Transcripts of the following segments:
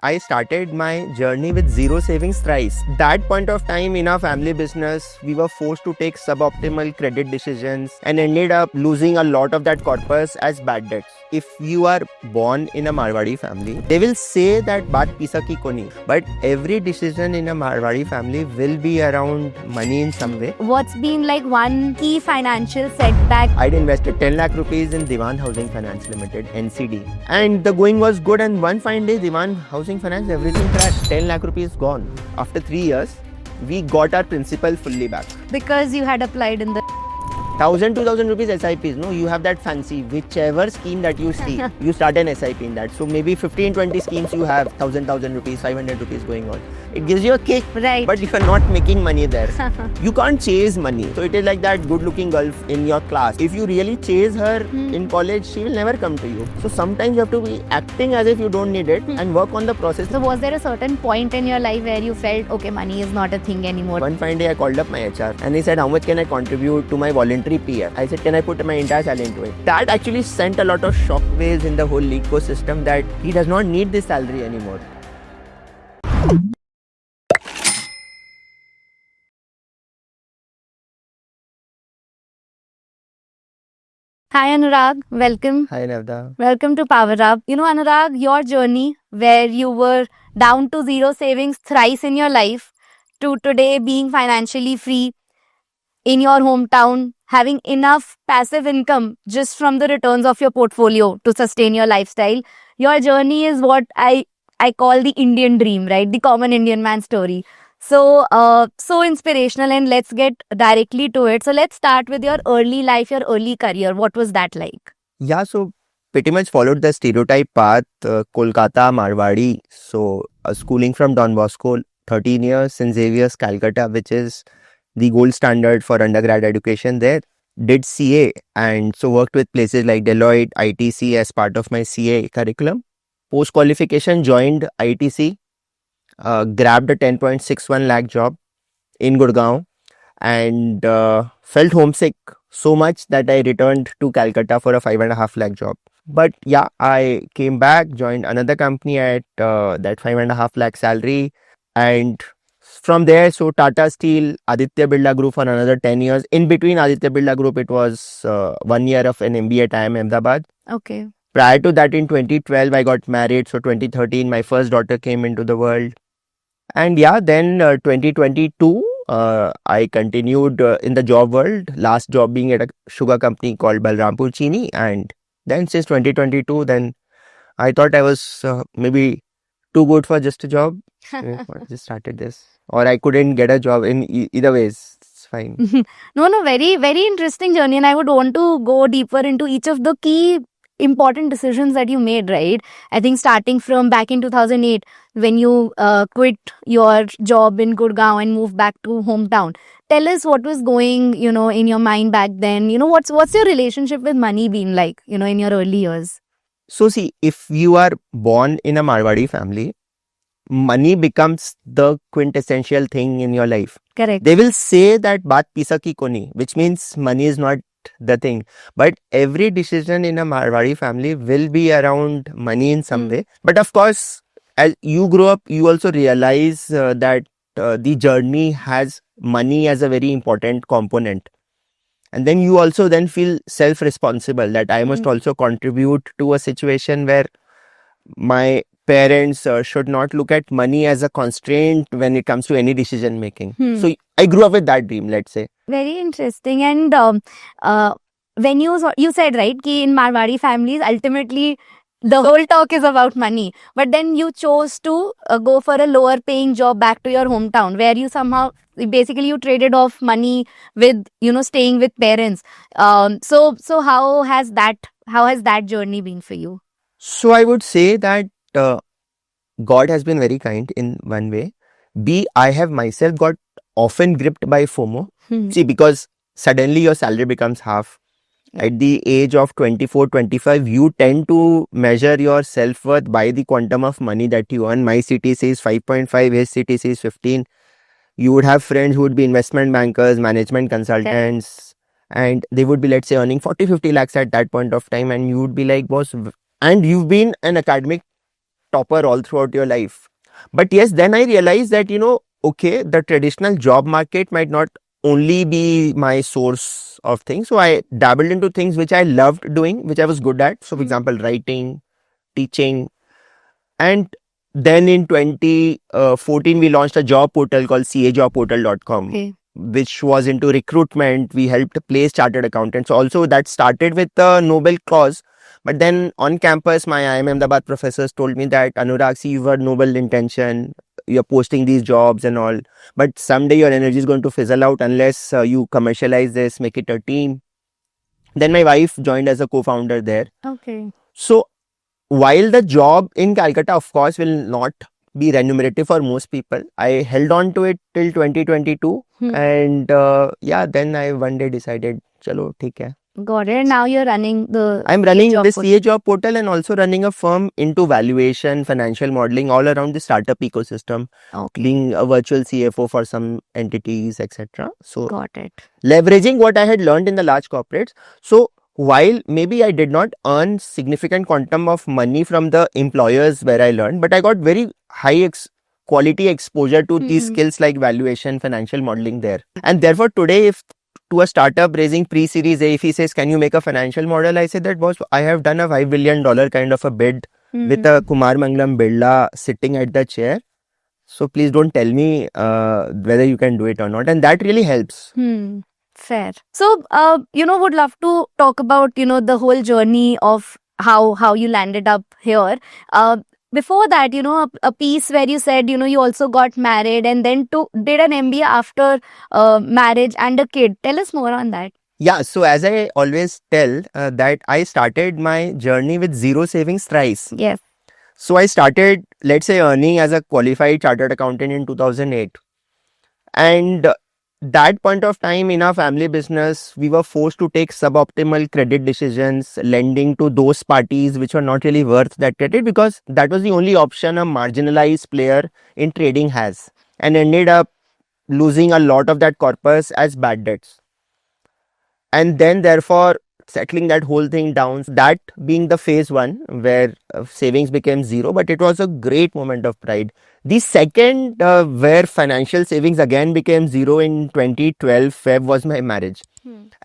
I started my journey with zero savings thrice. That point of time in our family business, we were forced to take suboptimal credit decisions and ended up losing a lot of that corpus as bad debts. If you are born in a Marwadi family, they will say that baat pisa ki koni. But every decision in a Marwadi family will be around money in some way. What's been like one key financial setback? I'd invested 10 lakh rupees in Diwan Housing Finance Limited, NCD. And the going was good, and one fine day, Diwan Housing Finance, everything crashed. 10 lakh rupees gone. After 3 years, we got our principal fully back. Because you had applied in the 2,000 rupees SIPs. No, you have that fancy, whichever scheme that you see, you start an SIP in that. So maybe 15-20 schemes you have, 1,000 rupees, 500 rupees going on. It gives you a kick. right. But if you're not making money there, you can't chase money. So it is like that good looking girl in your class. If you really chase her in college, she will never come to you. So sometimes you have to be acting as if you don't need it and work on the process. So was there a certain point in your life where you felt, okay, money is not a thing anymore? One fine day I called up my HR and he said, how much can I contribute to my voluntary PF? I said, can I put my entire salary into it? That actually sent a lot of shockwaves in the whole ecosystem that he does not need this salary anymore. Hi Anurag, welcome. Hi Navda. Welcome to Power Up. You know, Anurag, your journey where you were down to zero savings thrice in your life to today being financially free in your hometown, having enough passive income just from the returns of your portfolio to sustain your lifestyle. Your journey is what I call the Indian dream, right? The common Indian man story. So inspirational, and let's get directly to it. So let's start with your early life, your early career. What was that like? Yeah, so pretty much followed the stereotype path, Kolkata, Marwadi. So schooling from Don Bosco, 13 years, St. Xavier's, Calcutta, which is the gold standard for undergrad education there. Did CA and so worked with places like Deloitte, ITC as part of my CA curriculum. Post qualification joined ITC, grabbed a 10.61 lakh job in Gurgaon and felt homesick so much that I returned to Calcutta for a 5.5 lakh job. But yeah, I came back, joined another company at that 5.5 lakh salary, and from there, so Tata Steel, Aditya Birla Group for another 10 years. In between Aditya Birla Group, it was 1 year of an MBA at IIM Ahmedabad. Okay. Prior to that, in 2012, I got married. So 2013, my first daughter came into the world. And yeah, then 2022, I continued in the job world. Last job being at a sugar company called Balrampur Chini. And then since 2022, then I thought I was maybe too good for just a job. I just started this. Or I couldn't get a job in either ways. It's fine. No, very, very interesting journey. And I would want to go deeper into each of the key important decisions that you made, right? I think starting from back in 2008, when you quit your job in Gurgaon and moved back to hometown. Tell us what was going, in your mind back then. What's your relationship with money been like, in your early years? So see, if you are born in a Marwadi family, money becomes the quintessential thing in your life. Correct. They will say that baat pisa ki koni, which means money is not the thing. But every decision in a Marwadi family will be around money in some way. But of course, as you grow up, you also realize that the journey has money as a very important component. And then you also then feel self-responsible that I must also contribute to a situation where my parents should not look at money as a constraint when it comes to any decision making. So I grew up with that dream, let's say. Very interesting. And when you said, right, ki in Marwadi families, ultimately the whole talk is about money. But then you chose to go for a lower paying job back to your hometown, where you somehow, basically you traded off money with, staying with parents. So how has that journey been for you? So I would say that God has been very kind in one way. B, I have myself got often gripped by FOMO. See, because suddenly your salary becomes half. At the age of 24, 25, you tend to measure your self-worth by the quantum of money that you earn. My city says 5.5, his city says 15. You would have friends who would be investment bankers, management consultants, and they would be, let's say, earning 40, 50 lakhs at that point of time. And you would be like, boss, and you've been an academic topper all throughout your life. But yes, then I realized that, okay, the traditional job market might not only be my source of things. So I dabbled into things which I loved doing, which I was good at. So, for example, writing, teaching. And then in 2014, we launched a job portal called cajobportal.com, Okay. which was into recruitment. We helped place chartered accountants. Also, that started with a noble cause. But then on campus, my IIM Ahmedabad professors told me that, Anurag, see, you have noble intention. You're posting these jobs and all. But someday your energy is going to fizzle out unless you commercialize this, make it a team. Then my wife joined as a co-founder there. Okay. So while the job in Calcutta, of course, will not be remunerative for most people, I held on to it till 2022. And then I one day decided, chalo, theek hai. Got it. Now you're running the. I'm running job this portal. CA job portal and also running a firm into valuation, financial modeling, all around the startup ecosystem, Okay. being a virtual CFO for some entities, etc. So Got it. leveraging what I had learned in the large corporates. So while maybe I did not earn significant quantum of money from the employers where I learned, but I got very high quality exposure to these skills like valuation, financial modeling there. And therefore today, if to a startup raising pre-series A, if he says, can you make a financial model? I said that, boss, I have done a $5 billion kind of a bid with a Kumar Mangalam Birla sitting at the chair. So please don't tell me whether you can do it or not. And that really helps. Fair. So, would love to talk about, the whole journey of how you landed up here. Before that, a piece where you said, you also got married and then did an MBA after marriage and a kid. Tell us more on that. Yeah, so as I always tell, that I started my journey with zero savings thrice. Yes. So I started, let's say, earning as a qualified chartered accountant in 2008. And that point of time in our family business, we were forced to take suboptimal credit decisions, lending to those parties which were not really worth that credit, because that was the only option a marginalized player in trading has, and ended up losing a lot of that corpus as bad debts. And then therefore settling that whole thing down, that being the phase one where savings became zero, but it was a great moment of pride. The second where financial savings again became zero in 2012 Feb was my marriage.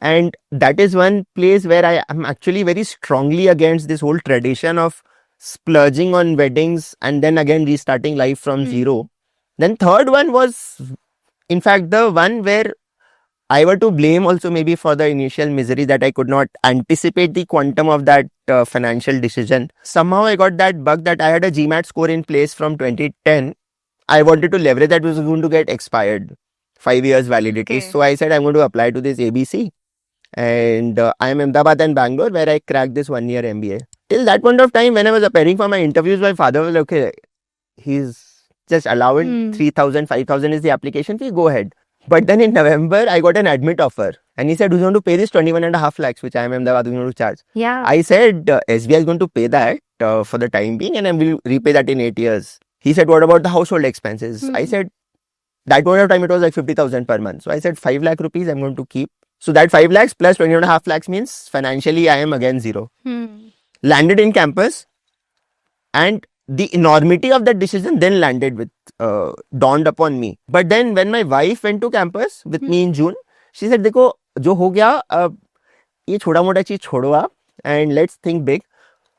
And that is one place where I am actually very strongly against this whole tradition of splurging on weddings and then again restarting life from zero. Then third one was, in fact, the one where I were to blame also maybe for the initial misery that I could not anticipate the quantum of that financial decision. Somehow I got that bug that I had a GMAT score in place from 2010. I wanted to leverage that, was going to get expired, 5 years validity. Okay. So I said I'm going to apply to this ABC. And I am Ahmedabad and Bangalore where I cracked this 1 year MBA. Till that point of time, when I was appearing for my interviews, my father was like, okay, he's just allowing 3,000, 5,000 is the application fee, go ahead. But then in November, I got an admit offer. And he said, who's going to pay this 21.5 lakhs, which I am Ahmedabad going to charge? Yeah. I said, SBI is going to pay that for the time being and I will repay that in 8 years. He said, what about the household expenses? I said, that point of time, it was like 50,000 per month. So I said, 5 lakh rupees I'm going to keep. So that 5 lakhs plus 20.5 lakhs means financially I am again zero. Landed in campus, and the enormity of that decision then dawned upon me. But then when my wife went to campus with me in June, she said, देखो जो हो गया अब ये छोटा मोटा चीज छोड़ो आप and let's think big.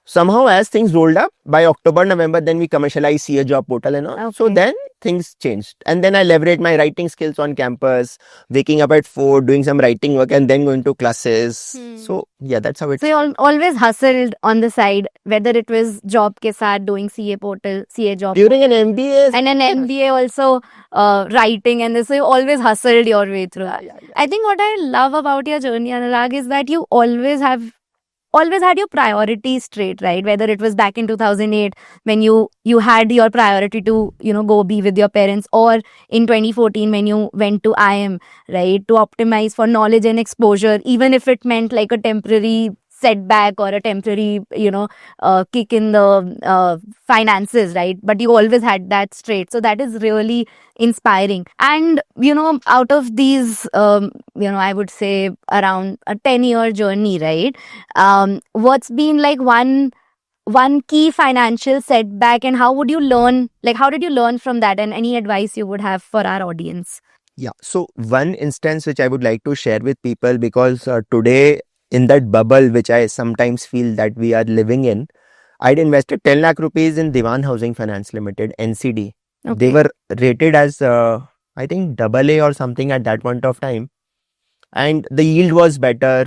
Somehow as things rolled up by October, November, then we commercialized CA job portal and all. Okay. So then things changed. And then I leveraged my writing skills on campus, waking up at 4, doing some writing work and then going to classes. So yeah, that's how it. So you always hustled on the side, whether it was job ke saath doing CA portal, CA job. During an MBA. And an MBA also writing, and this, so you always hustled your way through. Yeah. I think what I love about your journey, Anurag, is that you always had your priorities straight, right? Whether it was back in 2008 when you had your priority to, go be with your parents, or in 2014 when you went to IIM, right? To optimize for knowledge and exposure, even if it meant like a temporary setback or a temporary, kick in the finances, right? But you always had that straight. So that is really inspiring. And, out of these, I would say around a 10-year journey, right? What's been like one one key financial setback, and how would you learn, like how did you learn from that, and any advice you would have for our audience? Yeah. So one instance which I would like to share with people, because today in that bubble which I sometimes feel that we are living in, I'd invested 10 lakh rupees in Diwan Housing Finance Limited, NCD. They Okay. were rated as, I think, AA or something at that point of time. And the yield was better.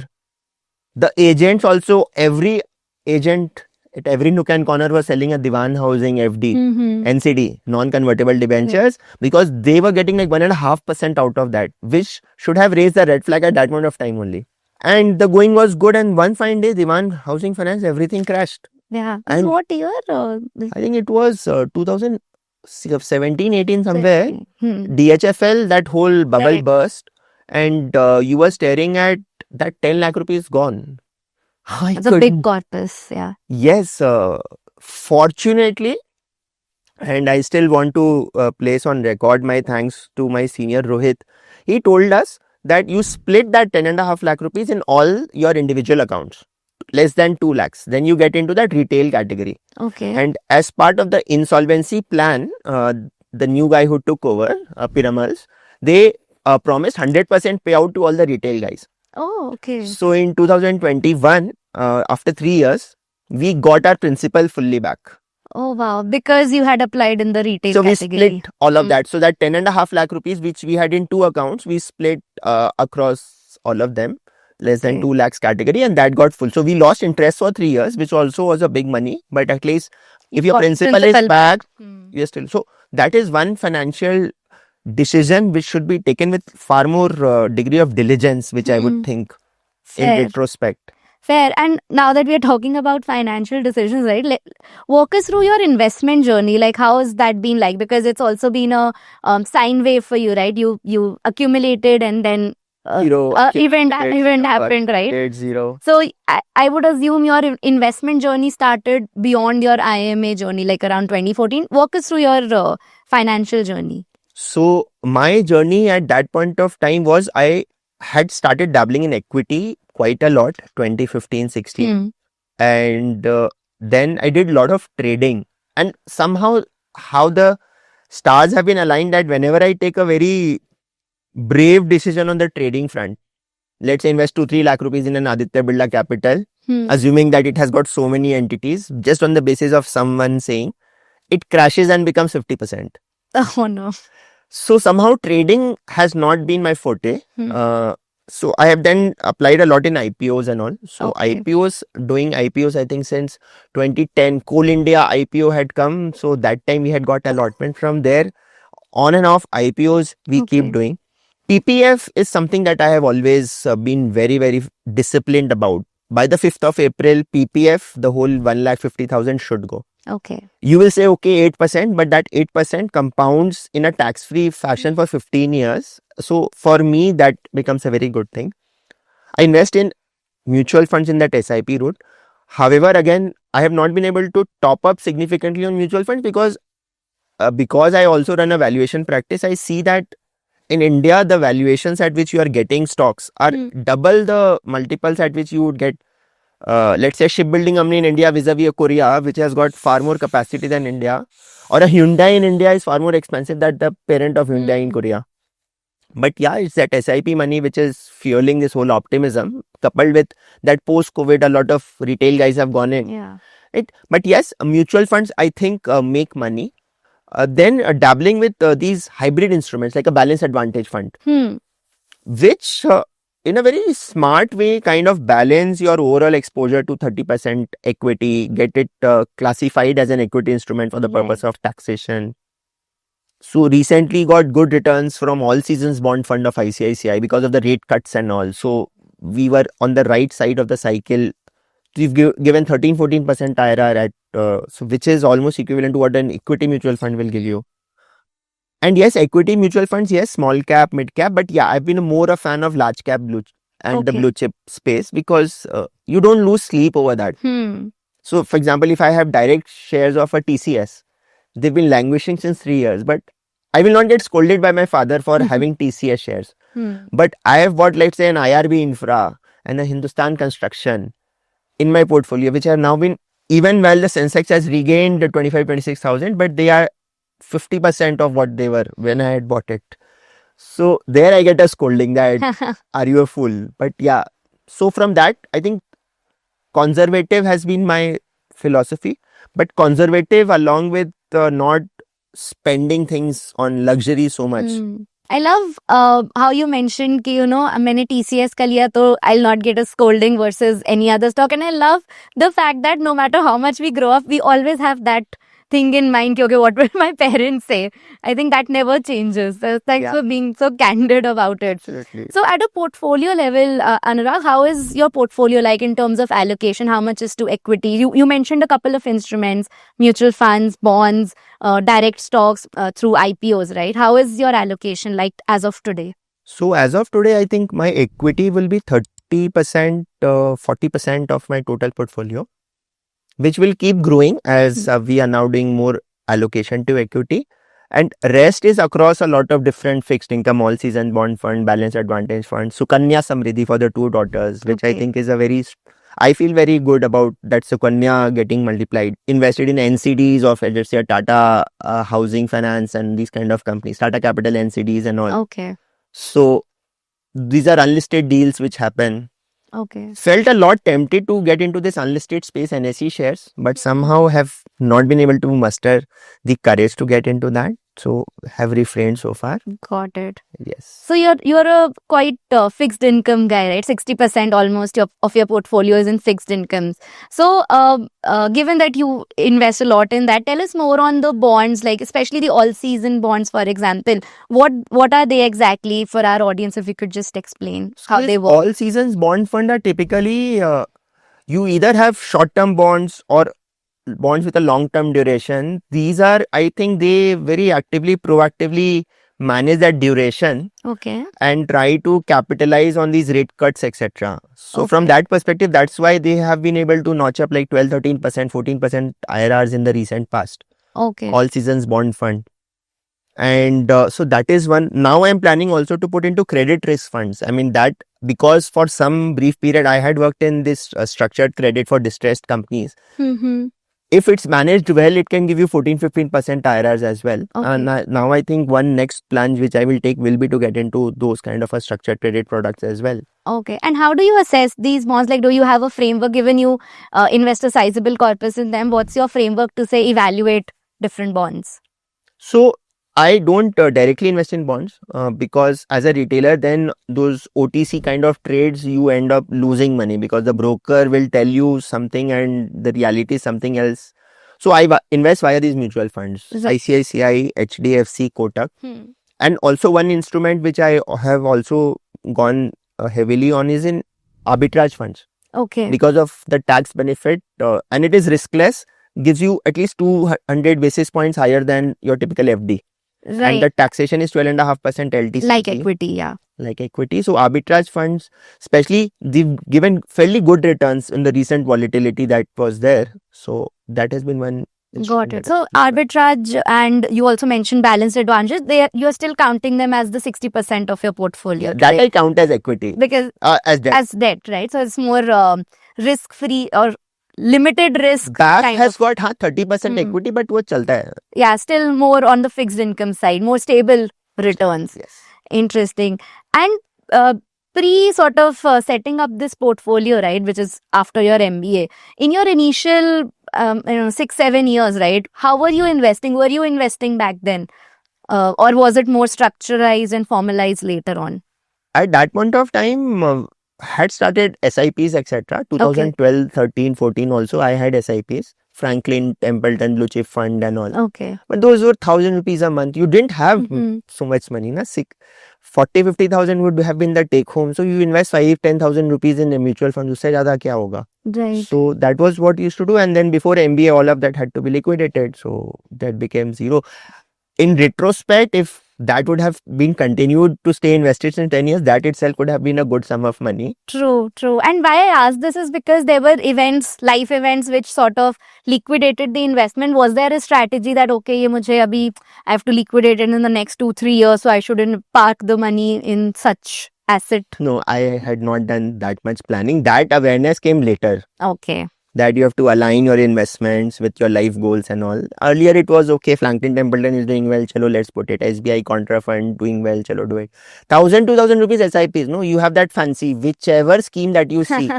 The agents also, every agent at every nook and corner was selling a Diwan Housing FD, Mm-hmm. NCD, non-convertible debentures, because they were getting like 1.5% out of that, which should have raised the red flag at that point of time only. And the going was good, and one fine day, Diwan Housing Finance, everything crashed. Yeah. And What year? I think it was 2017, 18 somewhere. Hmm. DHFL, that whole bubble Right. burst, and you were staring at that 10 lakh rupees gone. I It's a big couldn't. corpus. Yeah. Yes, fortunately, and I still want to place on record my thanks to my senior Rohit. He told us that you split that 10.5 lakh rupees in all your individual accounts, less than 2 lakhs. Then you get into that retail category. Okay. And as part of the insolvency plan, the new guy who took over, Piramals, they promised 100% payout to all the retail guys. Oh, okay. So in 2021, after 3 years, we got our principal fully back. Oh, wow. Because you had applied in the retail So we category. split all of Hmm. that. So that 10.5 lakh rupees, which we had in 2 accounts, we split across all of them, less than Okay. 2 lakhs category, and that got full. So we lost interest for 3 years, which also was a big money. But at least if your Got principal principal is back, Hmm. you're still. So that is one financial decision which should be taken with far more degree of diligence, which I Hmm. would think in Fair. retrospect. Fair. And now that we are talking about financial decisions, right? Walk us through your investment journey. Like, how has that been like? Because it's also been a sine wave for you, right? You accumulated, and then Zero, event accumulated, happened, right? Accumulated, zero. So I would assume your investment journey started beyond your IMA journey, like around 2014. Walk us through your financial journey. So my journey at that point of time was I had started dabbling in equity quite a lot, 2015, 16. Hmm. And then I did a lot of trading. And somehow how the stars have been aligned that whenever I take a very brave decision on the trading front, let's say invest 2-3 lakh rupees in an Aditya Birla Capital, Hmm. assuming that it has got so many entities, just on the basis of someone saying, it crashes and becomes 50%. Oh no. So somehow trading has not been my forte. Hmm. So I have then applied a lot in IPOs and all. So Okay. doing IPOs, I think since 2010, Coal India IPO had come. So that time we had got allotment from there. On and off IPOs we Okay. keep doing. PPF is something that I have always been very, very disciplined about. By the 5th of April, PPF, the whole 1,50,000 should go. Okay. You will say, okay, 8%, but that 8% compounds in a tax-free fashion for 15 years. So for me, that becomes a very good thing. I invest in mutual funds in that SIP route. However, again, I have not been able to top up significantly on mutual funds because I also run a valuation practice. I see that in India, the valuations at which you are getting stocks are double the multiples at which you would get. Let's say shipbuilding company in India vis-a-vis a Korea, which has got far more capacity than India, or a Hyundai in India is far more expensive than the parent of Hyundai in Korea. But yeah, it's that SIP money which is fueling this whole optimism, coupled with that post-COVID, a lot of retail guys have gone in. Yeah. But yes, mutual funds, I think, make money. Then dabbling with these hybrid instruments like a balanced advantage fund, Hmm. which in a very smart way kind of balance your overall exposure to 30% equity, get it classified as an equity instrument for the purpose of taxation. So recently got good returns from all seasons bond fund of ICICI because of the rate cuts and all. So we were on the right side of the cycle. We've given 13-14% IRR at so which is almost equivalent to what an equity mutual fund will give you. And yes, equity mutual funds, yes, small cap, mid cap, but yeah, I've been more a fan of large cap and the Okay. blue chip space because you don't lose sleep over that. Hmm. So, for example, if I have direct shares of a TCS, they've been languishing since 3 years, but I will not get scolded by my father for having TCS shares. Hmm. But I have bought, let's say, an IRB Infra and a Hindustan Construction in my portfolio, which have now been even while the Sensex has regained the 25-26,000, but they are 50% of what they were when I had bought it. So there I get a scolding that are you a fool? But yeah, so from that, I think conservative has been my philosophy, but conservative along with not spending things on luxury so much. I love how you mentioned कि मैंने TCS का लिया तो I'll not get a scolding versus any other stock, and I love the fact that no matter how much we grow up, we always have that thing in mind कि okay, what will my parents say? I think that never changes. So thanks for being so candid about it. Absolutely. So at a portfolio level, Anurag, how is your portfolio like in terms of allocation? How much is to equity? You mentioned a couple of instruments, mutual funds, bonds, direct stocks through IPOs, right? How is your allocation like as of today? So as of today, I think my equity will be 30%, 40% of my total portfolio, which will keep growing as we are now doing more allocation to equity. And rest is across a lot of different fixed income, all season bond fund, balanced advantage fund, Sukanya Samriddhi for the two daughters, which I think is I feel very good about that Sukanya getting multiplied. Invested in NCDs of, let's say, Tata Housing Finance and these kind of companies, Tata Capital NCDs and all. Okay. So these are unlisted deals which happen. Okay. Felt a lot tempted to get into this unlisted space, NSE shares, but somehow have not been able to muster the courage to get into that. So have refrained so far. Got it. Yes. So you're a quite fixed income guy, right? 60% almost of your portfolio is in fixed incomes. So given that you invest a lot in that, tell us more on the bonds, like especially the all season bonds, for example. What are they exactly for our audience? If you could just explain how they work. All seasons bond fund are typically you either have short term bonds or bonds with a long term duration. These are, I think, they very actively, proactively manage that duration. Okay. And try to capitalize on these rate cuts, etc. So from that perspective, that's why they have been able to notch up like 12, 13%, 14% IRRs in the recent past. Okay. All seasons bond fund. And so that is one. Now I'm planning also to put into credit risk funds. I mean that because for some brief period I had worked in this structured credit for distressed companies. If it's managed well, it can give you 14-15% IRRs as well. Okay. And now I think one next plunge which I will take will be to get into those kind of a structured credit products as well. Okay. And how do you assess these bonds? Like, do you have a framework given you invest a sizable corpus in them? What's your framework to say evaluate different bonds? So I don't directly invest in bonds because as a retailer, then those OTC kind of trades, you end up losing money because the broker will tell you something and the reality is something else. So I invest via these mutual funds, ICICI, HDFC, Kotak. And also one instrument which I have also gone heavily on is in arbitrage funds. Okay. Because of the tax benefit and it is riskless, gives you at least 200 basis points higher than your typical FD. Right. And the taxation is 12.5% LTC. Like equity, yeah. Like equity. So arbitrage funds, especially, they've given fairly good returns in the recent volatility that was there. So that has been one. Got it. So arbitrage, and you also mentioned balanced advantages. You're still counting them as the 60% of your portfolio. Yeah, that I count as equity. Because as debt. As debt, right? So it's more risk-free or limited risk. Back has got 30% equity, but वो चलता है. Yeah, still more on the fixed income side, more stable returns. Yes. Interesting. And sort of setting up this portfolio, right, which is after your MBA, in your initial 6-7 years, right, how were you investing? Were you investing back then? Or was it more structurized and formalized later on? At that point of time, had started SIPs, etc. 2012, 13, 14 also I had SIPs. Franklin Templeton Blue Chip Fund and all. Okay. But those were 1,000 rupees a month. You didn't have so much money. 40,000-50,000 would have been the take home. So you invest 5,000-10,000 rupees in a mutual fund. Usse zyada kya hoga? Right. So that was what you used to do. And then before MBA, all of that had to be liquidated. So that became zero. In retrospect, if that would have been continued to stay invested in 10 years, that itself could have been a good sum of money. True. And why I asked this is because there were life events which sort of liquidated the investment. Was there a strategy that, okay, I have to liquidate it in the next 2-3 years, so I shouldn't park the money in such asset? No, I had not done that much planning. That awareness came later. Okay. that you have to align your investments with your life goals and all. Earlier it was okay, Franklin Templeton is doing well, chalo, let's put it. SBI Contra Fund doing well, chalo, do it. 1,000, 2,000 rupees SIPs, no, you have that fancy, whichever scheme that you see,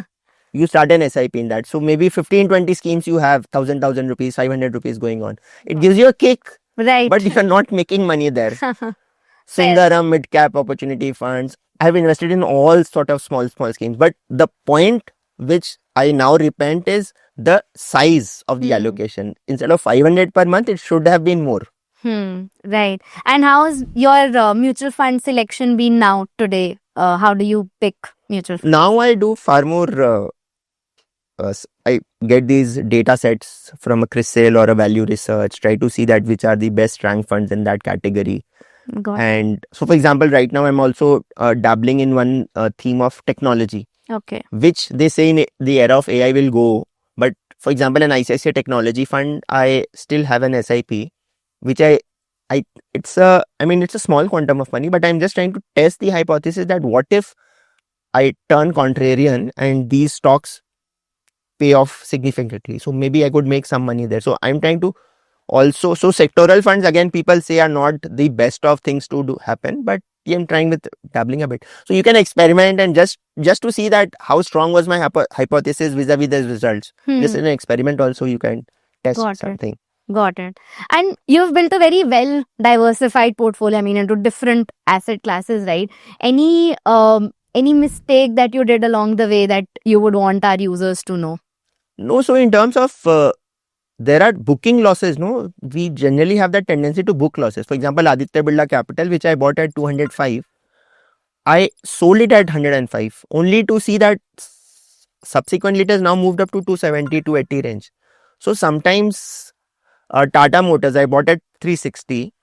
you start an SIP in that. So maybe 15, 20 schemes you have, 1,000 rupees, 500 rupees going on. It gives you a kick, Right. but you're not making money there. Singaram mid cap opportunity funds. I have invested in all sort of small schemes. But the point which I now repent is the size of the allocation. Instead of 500 per month, it should have been more. Right. And how has your mutual fund selection been now today? How do you pick mutual funds? Now I do far more. I get these data sets from a CRISIL or a Value Research, try to see that which are the best ranked funds in that category. Got it. And so, for example, right now I'm also dabbling in one theme of technology, Okay. which they say in the era of AI will go. But for example, an ICICI technology fund, I still have an SIP, which it's a small quantum of money, but I'm just trying to test the hypothesis that what if I turn contrarian and these stocks pay off significantly. So maybe I could make some money there. So I'm trying to also, so sectoral funds, again, people say are not the best of things to do happen, but I'm trying with dabbling a bit. So you can experiment and just to see that how strong was my hypothesis vis-a-vis the results. Just in an experiment also you can test Got it. something. Got it. And you've built a very well diversified portfolio, I mean, into different asset classes, right? Any mistake that you did along the way that you would want our users to know? No, so in terms of there are booking losses, no, we generally have that tendency to book losses. For example, Aditya Birla Capital, which I bought at 205, I sold it at 105, only to see that subsequently it has now moved up to 270, 280 range. So sometimes Tata Motors, I bought at 360,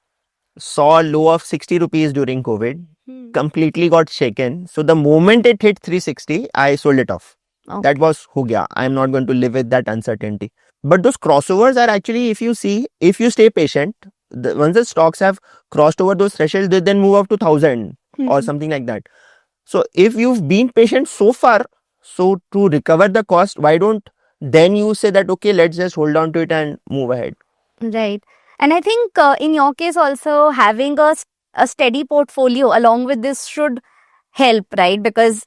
saw a low of 60 rupees during COVID, completely got shaken. So the moment it hit 360, I sold it off. Okay. That was ho gaya. I'm not going to live with that uncertainty. But those crossovers are actually, if you stay patient, once the stocks have crossed over those thresholds, they then move up to 1,000 or something like that. So if you've been patient so far, so to recover the cost, why don't then you say that, okay, let's just hold on to it and move ahead. Right. And I think in your case also having a steady portfolio along with this should help, right? Because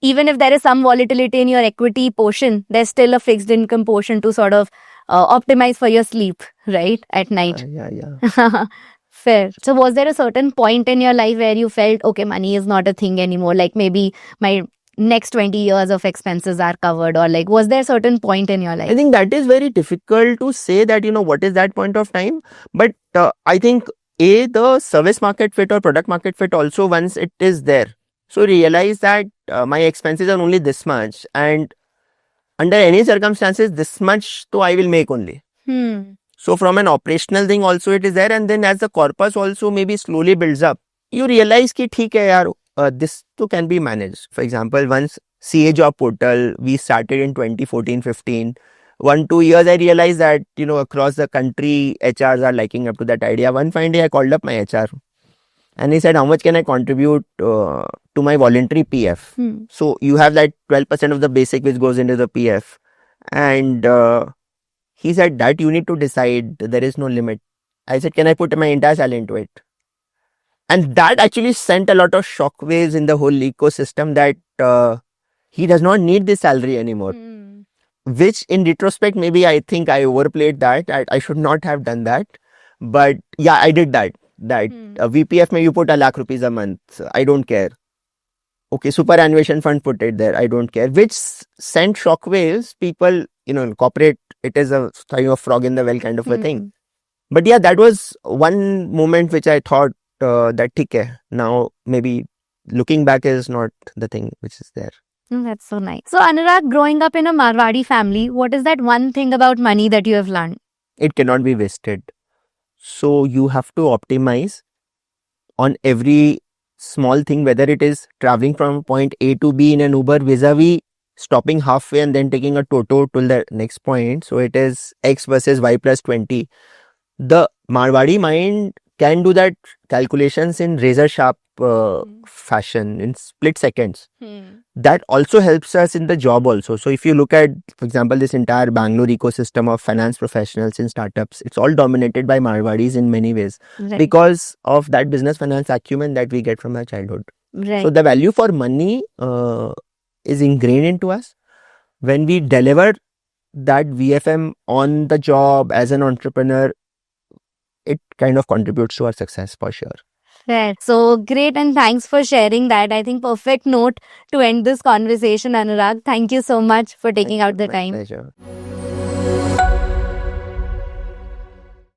even if there is some volatility in your equity portion, there's still a fixed income portion to sort of optimize for your sleep, right? At night. Yeah. Fair. So was there a certain point in your life where you felt, okay, money is not a thing anymore? Like maybe my next 20 years of expenses are covered, or like, was there a certain point in your life? I think that is very difficult to say that, what is that point of time. But I think the service market fit or product market fit also, once it is there. So realize that my expenses are only this much, and under any circumstances, this much so I will make only. So from an operational thing also it is there, and then as the corpus also maybe slowly builds up, you realize ki theek hai yaar, this too can be managed. For example, once CA job portal we started in 2014-15, 1-2 years I realized that across the country HRs are liking up to that idea. One fine day I called up my HR and he said, how much can I contribute to my voluntary PF? So you have that 12% of the basic which goes into the PF, and he said that you need to decide, there is no limit. I said, can I put my entire salary into it? And that actually sent a lot of shockwaves in the whole ecosystem that he does not need this salary anymore. Which in retrospect, maybe I think I overplayed that. I should not have done that. But yeah, I did that. VPF may you put ₹1 lakh a month. I don't care. Okay, superannuation fund, put it there. I don't care. Which sent shockwaves. People, in corporate, it is a frog in the well kind of a thing. But yeah, that was one moment which I thought that theek hai. Now maybe looking back is not the thing which is there. That's so nice. So Anurag, growing up in a Marwadi family, what is that one thing about money that you have learned? It cannot be wasted. So you have to optimize on every small thing, whether it is traveling from point A to B in an Uber vis-a-vis stopping halfway and then taking a Toto to the next point. So it is X versus Y plus 20. The Marwadi mind can do that calculations in razor sharp fashion in split seconds. that also helps us in the job also. So if you look at, for example, this entire Bangalore ecosystem of finance professionals in startups, it's all dominated by Marwadis in many ways Right. because of that business finance acumen that we get from our childhood. Right. So the value for money is ingrained into us. When we deliver that VFM on the job as an entrepreneur, it kind of contributes to our success for sure. Fair. So great, and thanks for sharing that. I think perfect note to end this conversation, Anurag. Thank you so much for taking out the My time. pleasure.